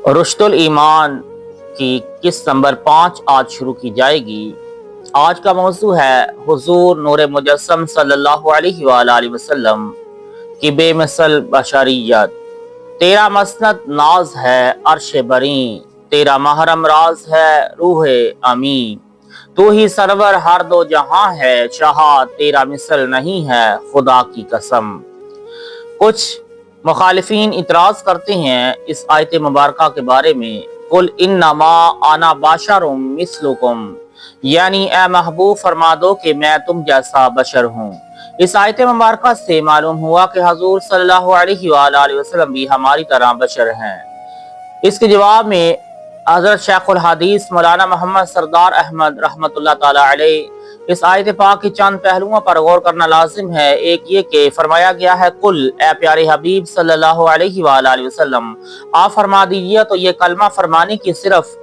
رشد الایمان کی قسط نمبر 5 آج شروع کی جائے گی۔ آج کا موضوع ہے حضور نور مجسم صلی اللہ علیہ وآلہ وسلم کی بے مثل بشریت۔ تیرا مسند ناز ہے عرش بریں، تیرا محرم راز ہے روح امین۔ تو ہی سرور ہر دو جہاں ہے، شاہا تیرا مثل نہیں ہے خدا کی قسم۔ کچھ مخالفین اعتراض کرتے ہیں اس آیت مبارکہ کے بارے میں، قل انما انا بشر مثلکم، یعنی اے محبوب فرما دو کہ میں تم جیسا بشر ہوں۔ اس آیت مبارکہ سے معلوم ہوا کہ حضور صلی اللہ علیہ وآلہ وسلم بھی ہماری طرح بشر ہیں۔ اس کے جواب میں حضرت شیخ الحدیث مولانا محمد سردار احمد رحمۃ اللہ تعالی علیہ اس آیت پاک کی چند پہلوؤں پر غور کرنا لازم ہے۔ ایک یہ کہ فرمایا گیا ہے قل، اے پیارے حبیب صلی اللہ علیہ وآلہ وسلم، آپ فرما دیجیے تو یہ کلمہ فرمانے کی صرف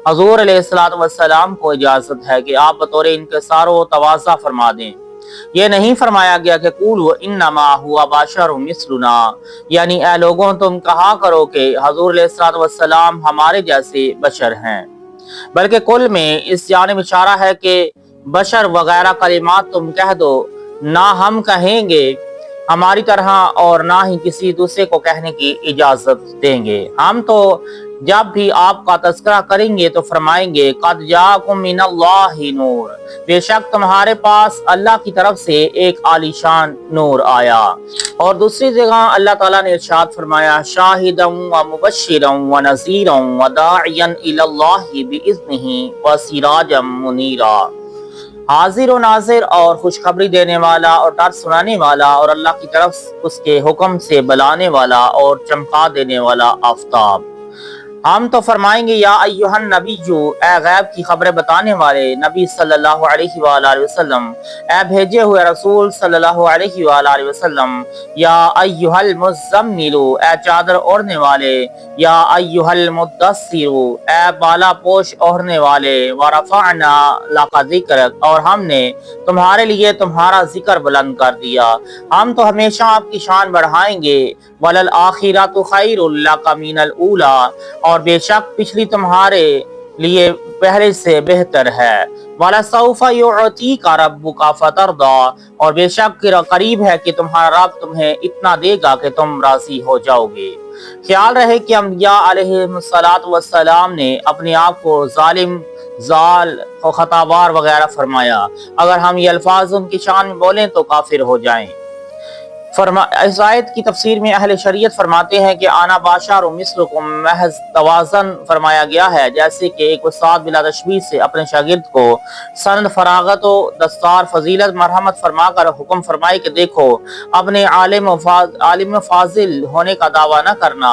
حضور علیہ السلام کو اجازت ہے کہ آپ بطور انکسار و تواضع فرما دیں۔ یہ نہیں فرمایا گیا کہ قولوا انما ہوا بشر مثلنا، یعنی اے لوگوں تم کہا کرو کہ حضور علیہ السلام ہمارے جیسے بشر ہیں، بلکہ کل میں اس جانب اشارہ ہے کہ بشر وغیرہ کلمات تم کہہ دو، نہ ہم کہیں گے ہماری طرح اور نہ ہی کسی دوسرے کو کہنے کی اجازت دیں گے۔ ہم تو جب بھی آپ کا تذکرہ کریں گے تو فرمائیں گے قد جاءکم من اللہ نور، بے شک تمہارے پاس اللہ کی طرف سے ایک عالیشان نور آیا۔ اور دوسری جگہ اللہ تعالیٰ نے ارشاد فرمایا شاہدا ومبشرا ونذیرا وداعیا الی اللہ باذنہ وسراجا منیرا، حاضر و ناظر اور خوشخبری دینے والا اور ڈر سنانے والا اور اللہ کی طرف اس کے حکم سے بلانے والا اور چمکا دینے والا آفتاب۔ ہم تو فرمائیں گے یا ایھا النبی، اے غیب کی خبریں بتانے والے نبی صلی اللہ علیہ وآلہ وسلم، اے بھیجے ہوئے رسول صلی اللہ علیہ وآلہ وسلم، یا ایھا المزمل، اے چادر اوڑھنے والے، یا ایھا المدثر، اے بالا پوش اوڑھنے والے، ورفعنا لک ذکرک، اور ہم نے تمہارے لیے تمہارا ذکر بلند کر دیا۔ ہم تو ہمیشہ آپ کی شان بڑھائیں گے، وللآخرۃ خیر لک من الاولی، اور بے شک پچھلی تمہارے لیے پہلے سے بہتر ہے، وَلَسَوْفَ يُعْطِيكَ رَبُّكَ فَتَرْضَىٰ، اور بے شک قریب ہے کہ تمہارا رب تمہیں اتنا دے گا کہ تم راضی ہو جاؤ گے۔ خیال رہے کہ انبیاء علیہ السلام نے اپنے آپ کو ظالم، ضال اور خطابار وغیرہ فرمایا۔ اگر ہم یہ الفاظ ان کی شان میں بولیں تو کافر ہو جائیں۔ اس آیت کی تفسیر میں اہل شریعت فرماتے ہیں کہ آنا بشر مثلکم محض توازن فرمایا گیا ہے، جیسے کہ ایک استاد بلا تشبیہ سے اپنے شاگرد کو سند فراغت و دستار فضیلت مرحمت فرما کر حکم فرمائے کہ دیکھو اپنے عالم و فاضل ہونے کا دعویٰ نہ کرنا۔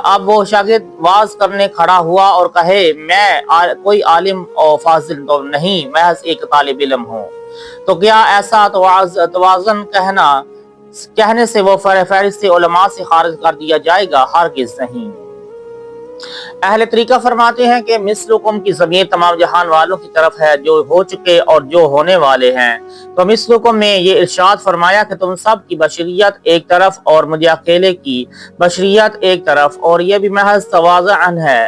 اب وہ شاگرد واز کرنے کھڑا ہوا اور کہے میں کوئی عالم و فاضل تو نہیں، محض ایک طالب علم ہوں، تو کیا ایسا توازن کہنے سے وہ فہرست علماء سے خارج کر دیا جائے گا؟ ہرگز نہیں۔ اہل طریقہ فرماتے ہیں کہ مثلکم کی ضمیر تمام جہان والوں کی طرف ہے، جو ہو چکے اور جو ہونے والے ہیں۔ تو مثلکم میں یہ ارشاد فرمایا کہ تم سب کی بشریت ایک طرف اور مجھے اکیلے کی بشریت ایک طرف، اور یہ بھی محض تواضع ہے۔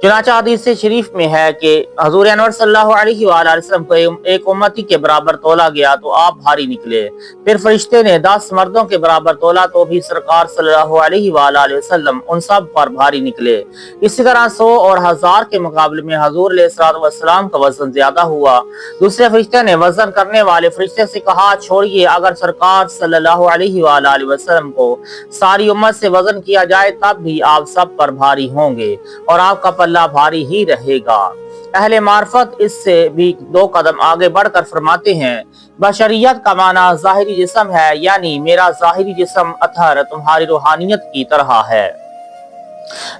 چنانچہ حدیث شریف میں ہے کہ حضور انور صلی اللہ علیہ وآلہ وسلم کو ایک امتی کے برابر تولا گیا تو آپ بھاری نکلے، پھر فرشتے نے 10 مردوں کے برابر تولا تو بھی سرکار صلی اللہ علیہ وآلہ وسلم ان سب پر بھاری نکلے۔ اسی طرح 100 اور 1000 کے مقابلے میں حضور علیہ السلام کا وزن زیادہ ہوا۔ دوسرے فرشتے نے وزن کرنے والے فرشتے سے کہا چھوڑیے، اگر سرکار صلی اللہ علیہ وآلہ وسلم کو ساری امت سے وزن کیا جائے تب بھی آپ سب پر بھاری ہوں گے اور آپ کا اللہ بھاری ہی رہے گا۔ اہل معرفت اس سے بھی 2 قدم آگے بڑھ کر فرماتے ہیں بشریت کا معنی ظاہری جسم ہے، یعنی میرا ظاہری جسم اطہر تمہاری روحانیت کی طرح ہے۔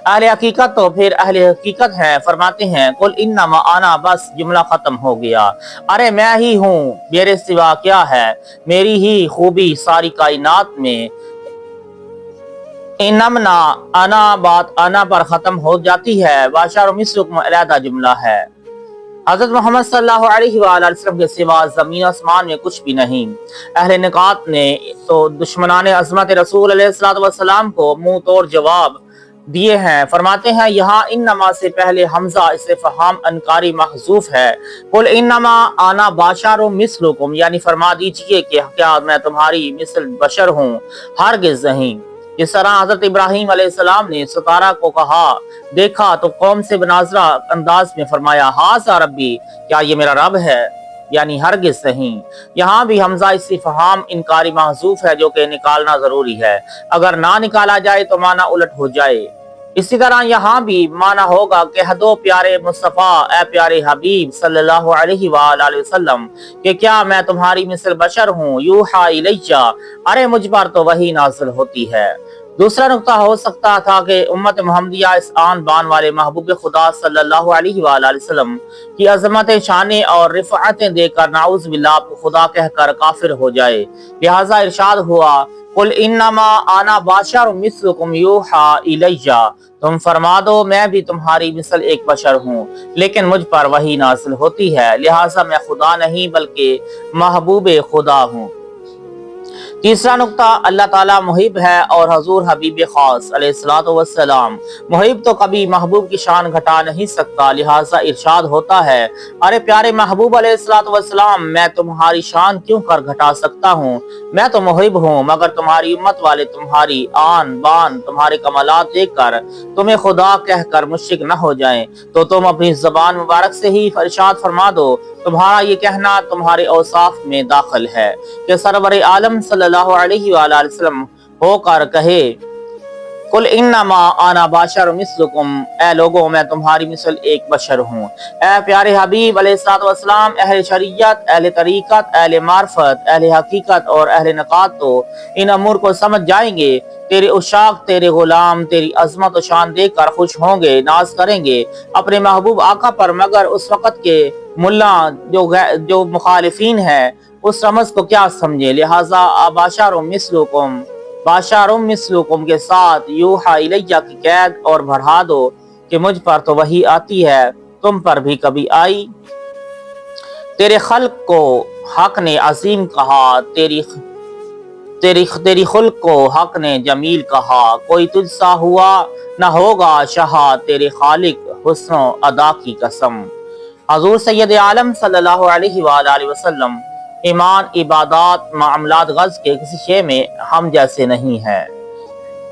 اہل حقیقت تو پھر اہل حقیقت ہیں، فرماتے ہیں قل انما انا، بس جملہ ختم ہو گیا، ارے میں ہی ہوں، میرے سوا کیا ہے، میری ہی خوبی ساری کائنات میں۔ انمنا انا بات انا پر ختم ہو جاتی ہے، بشر مثلکم علیحدہ جملہ ہے۔ حضرت محمد صلی اللہ علیہ وآلہ وسلم کے سوا زمین آسمان میں کچھ بھی نہیں۔ اہل نکات نے تو دشمنان عظمت رسول علیہ السلام کو منہ توڑ جواب دیے ہیں۔ فرماتے ہیں یہاں انما سے پہلے حمزہ استفہام انکاری محذوف ہے۔ قل انما انا بشر مثلکم، یعنی فرما دیجئے کہ کیا میں تمہاری مثل بشر ہوں، ہرگز نہیں۔ جس طرح حضرت ابراہیم علیہ السلام نے ستارہ کو کہا دیکھا تو قوم سے بناظرہ انداز میں فرمایا ھذا ربی، کیا یہ میرا رب ہے، یعنی ہرگز نہیں۔ یہاں بھی حمزہ استفہام انکاری محذوف ہے جو کہ نکالنا ضروری ہے، اگر نہ نکالا جائے تو معنی الٹ ہو جائے۔ اسی طرح یہاں بھی معنی ہوگا کہہ دو پیارے مصطفیٰ، اے پیارے حبیب صلی اللہ علیہ وآلہ وسلم کہ کیا میں تمہاری مثل بشر ہوں، یوحی الیہ، ارے مجھ پر تو وحی نازل ہوتی ہے۔ دوسرا نقطہ ہو سکتا تھا کہ امت محمدیہ اس آن بان والے محبوب خدا صلی اللہ علیہ وآلہ وسلم کی عظمت شانیں اور رفعتیں دے کر نعوذ باللہ کو خدا کہہ کر کافر ہو جائے، لہٰذا ارشاد ہوا قل انما انا بشر مثلکم یوحی الیہ، تم فرما دو میں بھی تمہاری مثل ایک بشر ہوں لیکن مجھ پر وحی نازل ہوتی ہے، لہٰذا میں خدا نہیں بلکہ محبوب خدا ہوں۔ تیسرا نقطہ، اللہ تعالیٰ محب ہے اور حضور حبیب خاص علیہ الصلوۃ والسلام محب تو کبھی محبوب کی شان گھٹا نہیں سکتا، لہٰذا ارشاد ہوتا ہے ارے پیارے محبوب علیہ الصلوۃ والسلام میں تمہاری شان کیوں کر گھٹا سکتا ہوں، میں تو محب ہوں، مگر تمہاری امت والے تمہاری آن بان تمہارے کمالات دیکھ کر تمہیں خدا کہہ کر مشرک نہ ہو جائیں تو تم اپنی زبان مبارک سے ہی ارشاد فرما دو تمہارا یہ کہنا تمہارے اوصاف میں داخل ہے کہ سرور عالم صلی اللہ علیہ وآلہ وسلم ہو کر کہے قل انما انا بشر مثلکم، اے لوگوں میں تمہاری مثل ایک بشر ہوں۔ اے پیارے حبیب علیہ الصلوۃ والسلام، اہل شریعت، اہل طریقت، اہل معرفت، اہل حقیقت اور اہل نقات تو ان امور کو سمجھ جائیں گے، تیرے عشاق، تیرے غلام تیری عظمت و شان دیکھ کر خوش ہوں گے، ناز کریں گے اپنے محبوب آقا پر، مگر اس وقت کے ملا جو مخالفین ہیں اس رمز کو کیا سمجھے، لہٰذا بشر مثلکم مثلکم کے ساتھ یوحی الیہ کی قید اور بڑھا دو کہ مجھ پر تو وحی آتی ہے، تم پر بھی کبھی آئی۔ تیرے خلق کو حق نے عظیم کہا، تیری خلق کو حق نے جمیل کہا، کوئی تجھ سا ہوا نہ ہوگا شہا تیرے خالق حسن و ادا کی قسم۔ حضور سید عالم صلی اللہ علیہ وآلہ وسلم ایمان، عبادات، معاملات غز کے کسی شے میں ہم جیسے نہیں ہے۔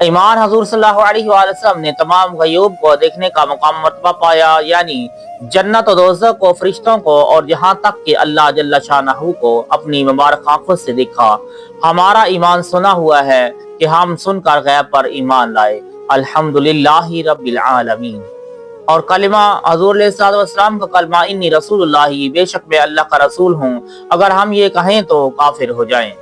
ایمان حضور صلی اللہ علیہ وآلہ وسلم نے تمام غیوب کو دیکھنے کا مقام مرتبہ پایا، یعنی جنت و دوزخ کو، فرشتوں کو اور یہاں تک کہ اللہ جل شانہ کو اپنی مبارک آنکھوں سے دیکھا۔ ہمارا ایمان سنا ہوا ہے کہ ہم سن کر غیب پر ایمان لائے، الحمدللہ رب العالمین۔ اور کلمہ حضور علیہ الصلوۃ والسلام کا کلمہ انی رسول اللہ، بے شک میں اللہ کا رسول ہوں، اگر ہم یہ کہیں تو کافر ہو جائیں۔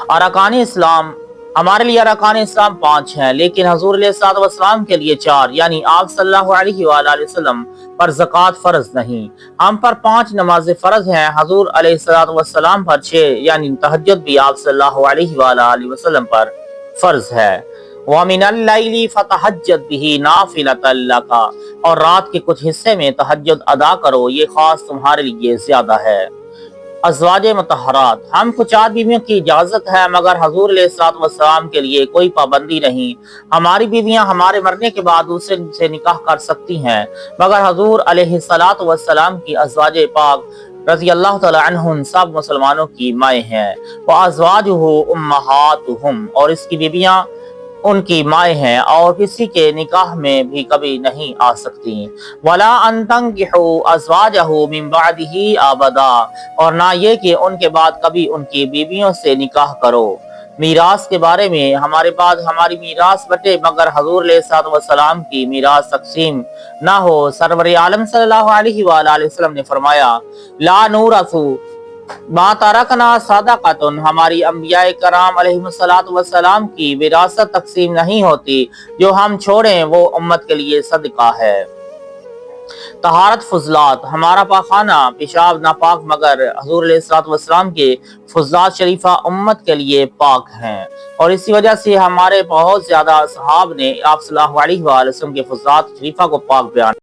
ارکان اسلام، ہمارے لیے ارکان اسلام 5 ہیں لیکن حضور علیہ الصلوۃ والسلام کے لیے 4، یعنی آپ صلی اللہ علیہ وآلہ وسلم پر زکوٰۃ فرض نہیں۔ ہم پر 5 نمازیں فرض ہیں، حضور علیہ الصلوۃ والسلام پر 6، یعنی تہجد بھی آپ صلی اللہ علیہ وآلہ وسلم پر فرض ہے۔ وَمِنَ اللَّيْلِ فَتَهَجَّدْ بِهِ نَافِلَةً لَكَ، اور رات کے کچھ حصے میں تہجد ادا کرو، یہ خاص تمہارے لیے زیادہ ہے۔ ازواج مطہرات، ہم کو 4 بیویوں کی اجازت ہے مگر حضور علیہ الصلوۃ والسلام کے لیے کوئی پابندی نہیں۔ ہماری بیویاں ہمارے مرنے کے بعد دوسرے سے نکاح کر سکتی ہیں، مگر حضور علیہ الصلوۃ والسلام کی ازواج پاک رضی اللہ تعالی عنہن سب مسلمانوں کی مائیں ہیں۔ وَأَزْوَاجُهُ أُمَّهَاتُهُمْ، اور اس کی بیویاں ان کی مائیں ہیں اور کسی کے نکاح میں بھی کبھی نہیں آ سکتی۔ وَلَا أَن تَنكِحُوا أَزْوَاجَهُ مِن بَعْدِهِ أَبَدًا، اور نہ یہ کہ ان کے بعد کبھی ان کی بیویوں سے نکاح کرو۔ میراث کے بارے میں ہمارے بعد ہماری میراث بٹے مگر حضور علیہ الصلوۃ والسلام کی میراث تقسیم نہ ہو۔ سرور عالم صلی اللہ علیہ وآلہ وسلم نے فرمایا لا نورث ما ترکنا صدقۃ، ہماری انبیاء کرام علیہ الصلوۃ والسلام کی وراثت تقسیم نہیں ہوتی، جو ہم چھوڑیں وہ امت کے لیے صدقہ ہے۔ طہارت فضلات، ہمارا پاخانہ پیشاب ناپاک مگر حضور علیہ الصلوۃ والسلام کے فضلات شریفہ امت کے لیے پاک ہیں، اور اسی وجہ سے ہمارے بہت زیادہ صحاب نے آپ صلی اللہ علیہ وآلہ وسلم کے فضلات شریفہ کو پاک بیان